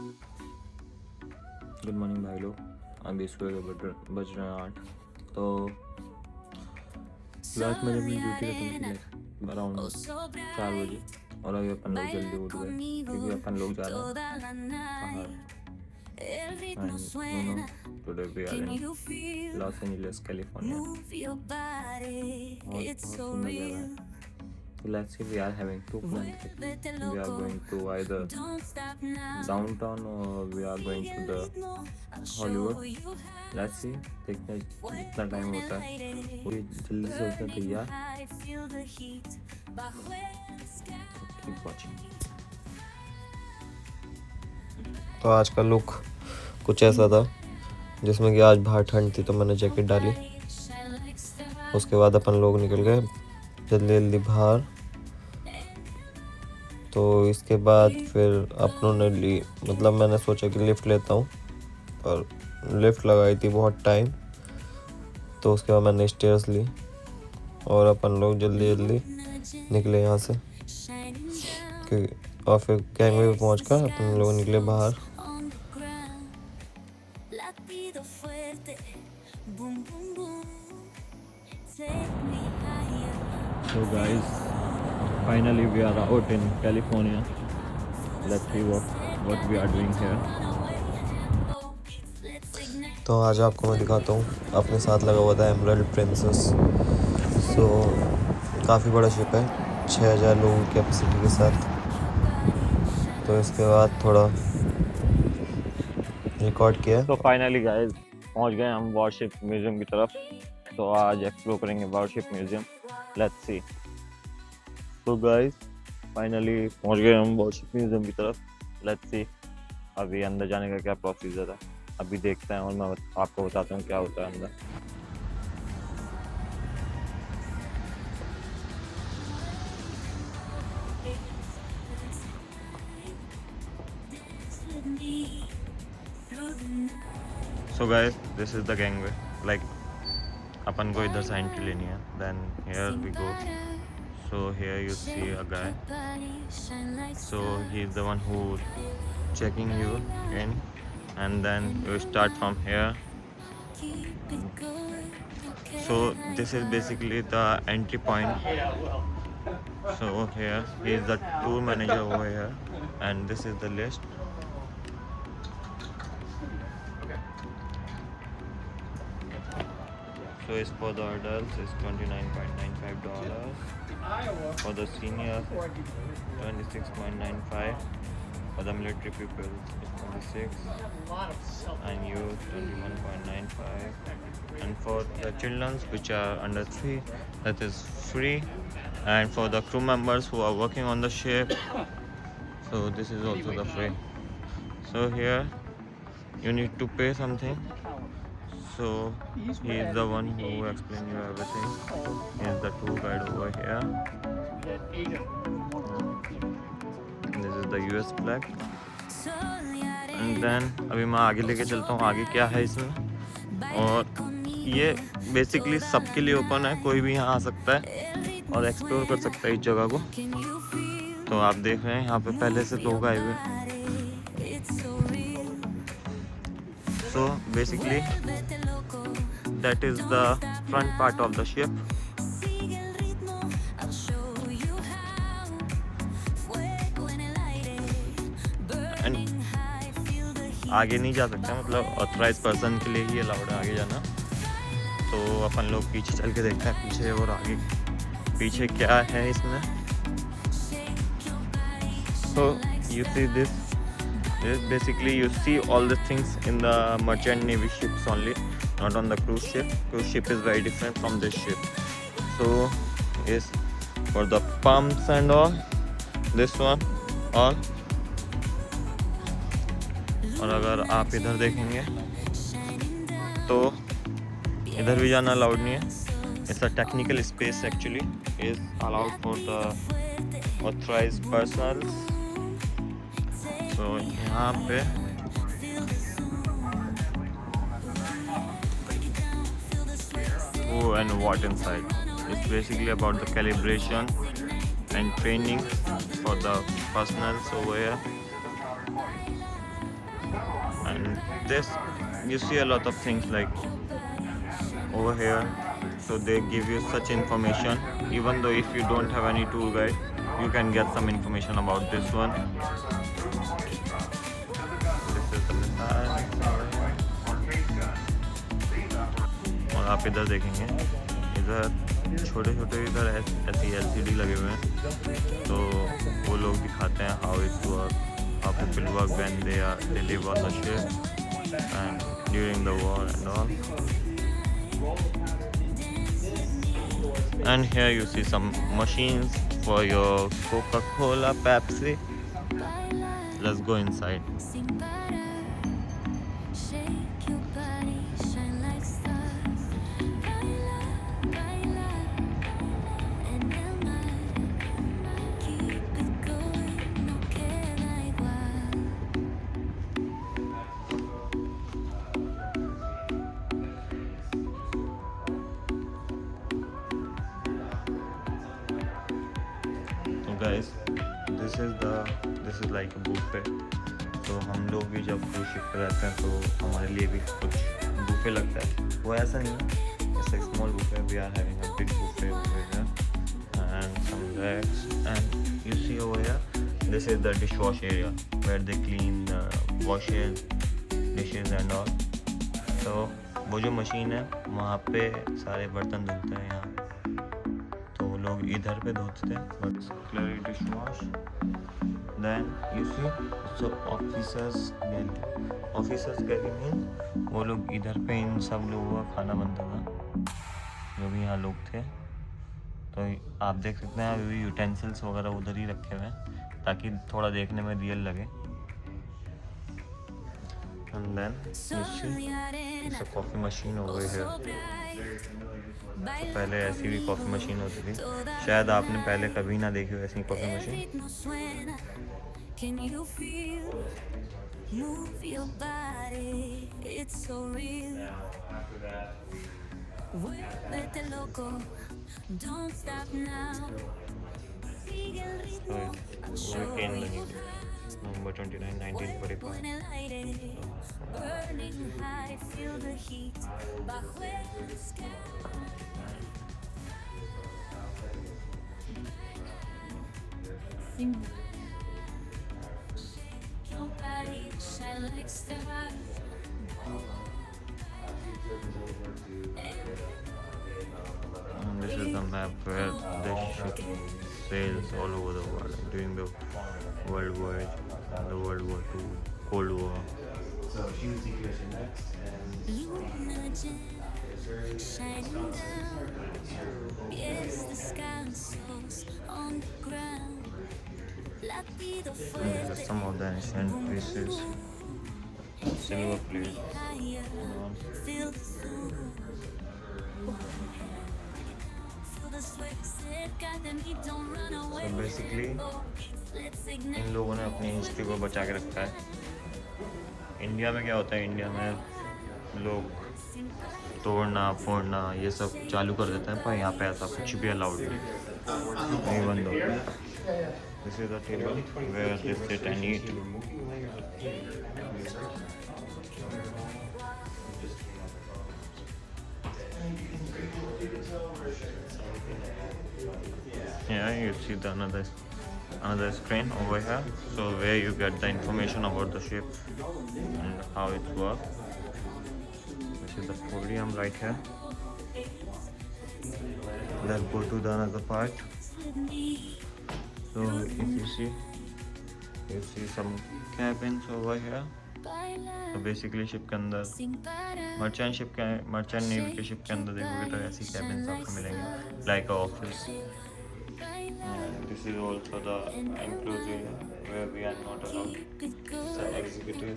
Good morning भाई लोग। अभी सुबह के बज रहे हैं 8। तो लास्ट में जब मेरी ड्यूटी खत्म की लाइक अराउंड 4 बजे, और अभी अपन लोग जल्दी उठ गए क्योंकि अपन लोग जा रहे हैं बाहर। And today we are in Los Angeles California. बहुत सुंदर जगह है। So let's see, we are having two plans. We are going to either downtown or we are going to the Hollywood. Let's see, देखते हैं जितना time होता है पूरी जल्दी से उसमें तैयार। Keep watching. तो आज का लुक कुछ ऐसा था जिसमें कि आज बाहर ठंड थी तो मैंने जैकेट डाली। उसके बाद अपन लोग निकल गए जल्दी जल्दी बाहर। तो इसके बाद फिर अपनों ने ली, मतलब मैंने सोचा कि लिफ्ट लेता हूँ, पर लिफ्ट लगाई थी बहुत टाइम। तो उसके बाद मैंने स्टेयर्स ली और अपन लोग जल्दी जल्दी निकले यहाँ से, और फिर गैंगवे पे पहुँच कर अपन लोग निकले बाहर। So guys, finally we are out in California. Let's see what we are doing here. तो आज आपको मैं दिखाता हूँ, अपने साथ लगा हुआ था एमराल्ड प्रिंसेस। सो काफ़ी बड़ा शिप है, 6000 लोगों की कैपेसिटी के साथ। तो इसके बाद थोड़ा रिकॉर्ड किया। तो फाइनली गाइस पहुंच गए हम वॉरशिप म्यूजियम की तरफ। तो आज एक्सप्लोर करेंगे वॉरशिप म्यूजियम। Let's see. तो गाइस फाइनली पहुंच गए हम वॉरशिप म्यूजियम की तरफ। लेट्स सी अभी अंदर जाने का क्या प्रोसीजर है, अभी देखते हैं और मैं आपको बताता हूँ क्या होता है अंदर। So guys, this is the gangway. Like अपन को इधर से एंट्री लेनी है, then here we go. So here you see a guy. So he is the one who checking you in, and then you start from here. So this is basically the entry point. So here he is the tour manager over here, and this is the list. So it's for the adults is $29.95. For the seniors, 26.95. For the military people, it's 26, and youth 21.95. And for the children which are under 3, that is free. And for the crew members who are working on the ship, so this is also the free. So here you need to pay something. So he is the one who explain you everything. He is the tour guide over here. This is the US flag. And then अभी मैं आगे लेके चलता हूँ आगे क्या है इसमें। और ये बेसिकली सबके लिए ओपन है, कोई भी यहाँ आ सकता है और एक्सप्लोर कर सकता है इस जगह को। तो आप देख रहे हैं यहाँ पे पहले से लोग आए हुए। So basically that is the front part of the ship. And आगे नहीं जा सकते, मतलब ऑथराइज पर्सन के लिए ही अलाउड है आगे जाना। तो अपन लोग पीछे चल के देखते हैं पीछे और आगे पीछे क्या है इसमें। So you see this basically you see all the things in the merchant navy ships only, not on the cruise ship. Cruise ship is very different from this ship. So is for the pumps and all, this one all. और अगर आप इधर देखेंगे तो इधर भी जाना allowed नहीं है। It's a technical space actually, is allowed for the authorized personnel. तो यहाँ पे who and what inside. It's basically about the calibration and training for the personnel over here. And this, you see a lot of things like over here, so they give you such information. Even though if you don't have any tour guide, you can get some information about this one. This is the missile. और आप इधर देखेंगे, इधर छोटे छोटे इधर ऐसी LCD लगे हुए हैं, तो वो लोग दिखाते हैं how it work, how people work when they live on the ship and during the war and all. And here you see some machines for your Coca-Cola, Pepsi. Let's go inside. Guys, this is like a buffet. तो हम लोग भी जब cruise ship पर रहते हैं तो हमारे लिए भी कुछ बुफे लगता है. वो ऐसा नहीं है, it's a small buffet. We are having a big buffet over here and some racks. And you see over here, this is the dishwash area where they clean the washes, dishes and all. तो वो जो machine है वहाँ पे सारे बर्तन धुलते हैं यहाँ, तो लोग इधर पे धोते हैं. But clearly dishwash. Then you see, so officers galley में वो लोग इधर पे इन सब लोगों का खाना बनता था जो भी यहाँ लोग थे. तो आप देख सकते हैं अभी यूटेंसिल्स वगैरह उधर ही रखे हुए हैं ताकि थोड़ा देखने में रियल लगे. And then you see, it's a coffee machine over here. तो पहले ऐसी भी कॉफ़ी मशीन होती थी, शायद आपने पहले कभी ना देखी हो ऐसी coffee machine. Can you feel, move your body, it's so real. Vuélvete loco, don't stop now. Sigue el ritmo, November 29, 1945. burning high, feel the heat, bajo el sky. Your body shine like stars. And this is the map where this ship sails all over the world during the World War, the World War II, Cold War. So she was decommissioned next, and Luna gem shining down. Yes, the sky and souls on the ground. Latido And these are some of the ancient pieces, silver plates. higher, feel the soul. Feel the sweat cerca de mí, don't run away. So basically, Let's ignite. इन लोगों ने अपनी history को बचा के रखा है. India में क्या होता है, इंडिया में लोग तोड़ना फोड़ना ये सब चालू कर देते हैं, पर यहाँ पे ऐसा कुछ भी अलाउड नहीं, बंद हो गया. This is the table where they sit and eat. Yeah, you see the another screen over here, so where you get the information about the ship and how it works. This is the podium right here. Let's go to the another part. So if you see some cabins over here. तो basically ship के अंदर merchant navy के ship के अंदर देखोगे तो ऐसी cabins आपको मिलेंगे, like a office. This is also the inclusive where we are not allowed the executive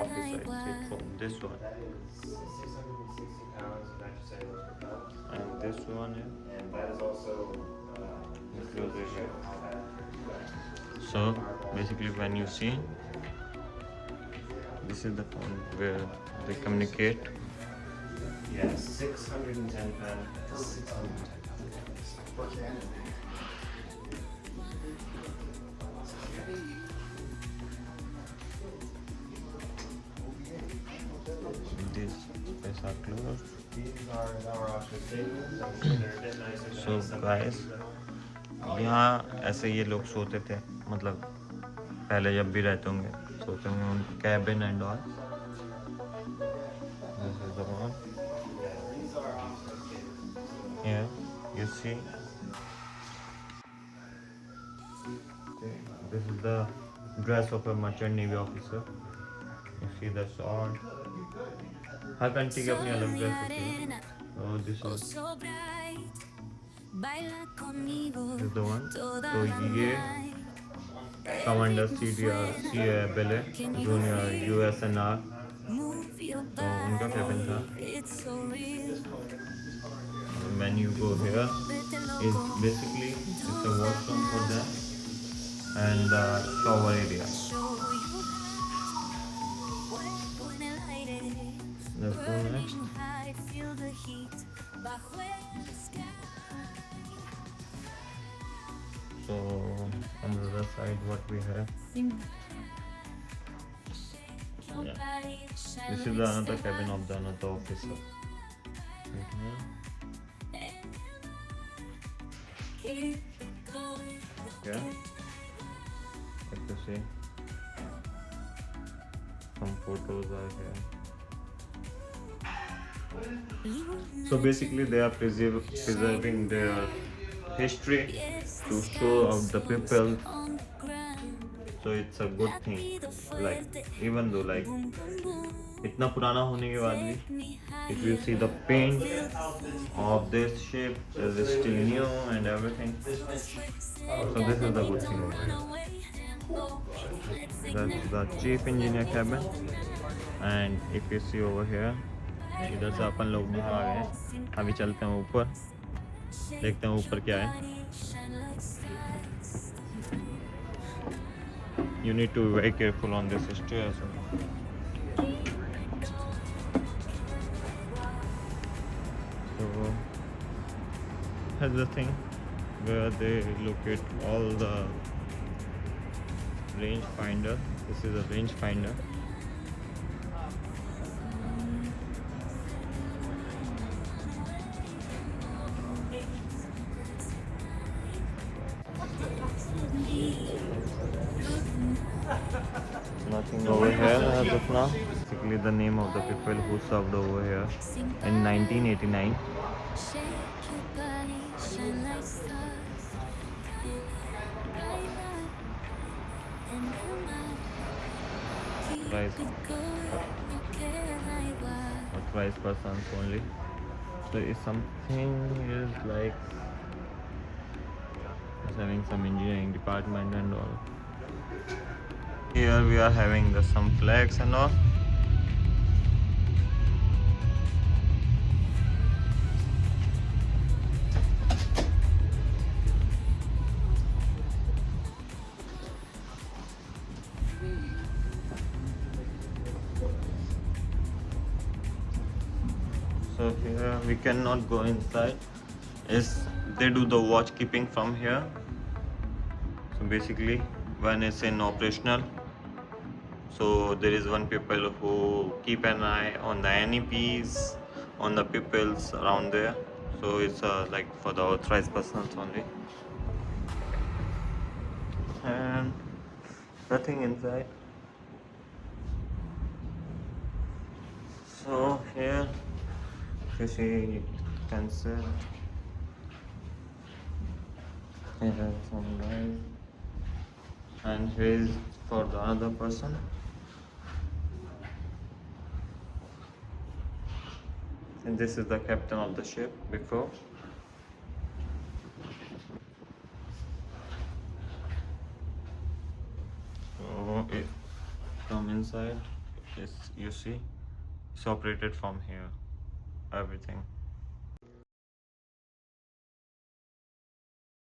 office. I see from this one and this one is and that is also inclusive here. So basically when you see, this is the point where they communicate. yeah, 610 pounds to 610 per cannon. These are our Oscar statements. I'm sure they're a bit nicer than So, the stuff guys, that यहाँ ऐसे ये लोग सोते थे, मतलब पहले जब भी रहते होंगे सोते होंगे उन cabin and all. This is the one. these are Oscar statements. Here you see. This is the dress of a merchant navy officer. You see the sword. Her country की अपनी अलग ड्रेस होती है. Oh, this is so bright. Baila conmigo this is the one. toda तो la ये night. Commander CDR CA junior USNR. Move your तो उनका cabin था. body, it's so real. When you go here, is basically it's a washroom for them and the shower area. Show you cuerpo en el aire. Let's go next. Burning high, feel the heat. Bajo el sky. So on the other side, what we have? Your Yeah. body shine This is the another cabin of the another officer. keep going. Yeah. Like to see. Some photos are here. So basically, they are preserving their history to show of the people. On the ground. So it's a good thing. Like even though like इतना पुराना होने के बाद भी, if you see the paint of this ship is still new and everything. So this is the good thing. That's the chief engineer cabin. And if you see over here, इधर से अपन लोग बाहर आ गए हैं. अभी चलते हैं ऊपर, देखते हैं ऊपर क्या है. You need to be very careful on this stairs. So here's the thing where they locate all the range finder. This is a range finder. Nothing over here as of now. Basically the name of the people who served over here in 1989. Shake your body, shine like stars. Right now, and in my Price, keep it going, no care like what. authorized persons only. So if something is like it's having some engineering department and all. Here we are having some flags and all. So here we cannot go inside. Is they do the watch keeping from here. So basically when it's in operational, so there is one people who keep an eye on the NEPs, on the peoples around there. So it's like for the authorized persons only. And nothing inside. So here you see pencil. Here some guys. And here is for the other person. And this is the captain of the ship before. So if from inside, yes, you see, it's operated from here. Everything.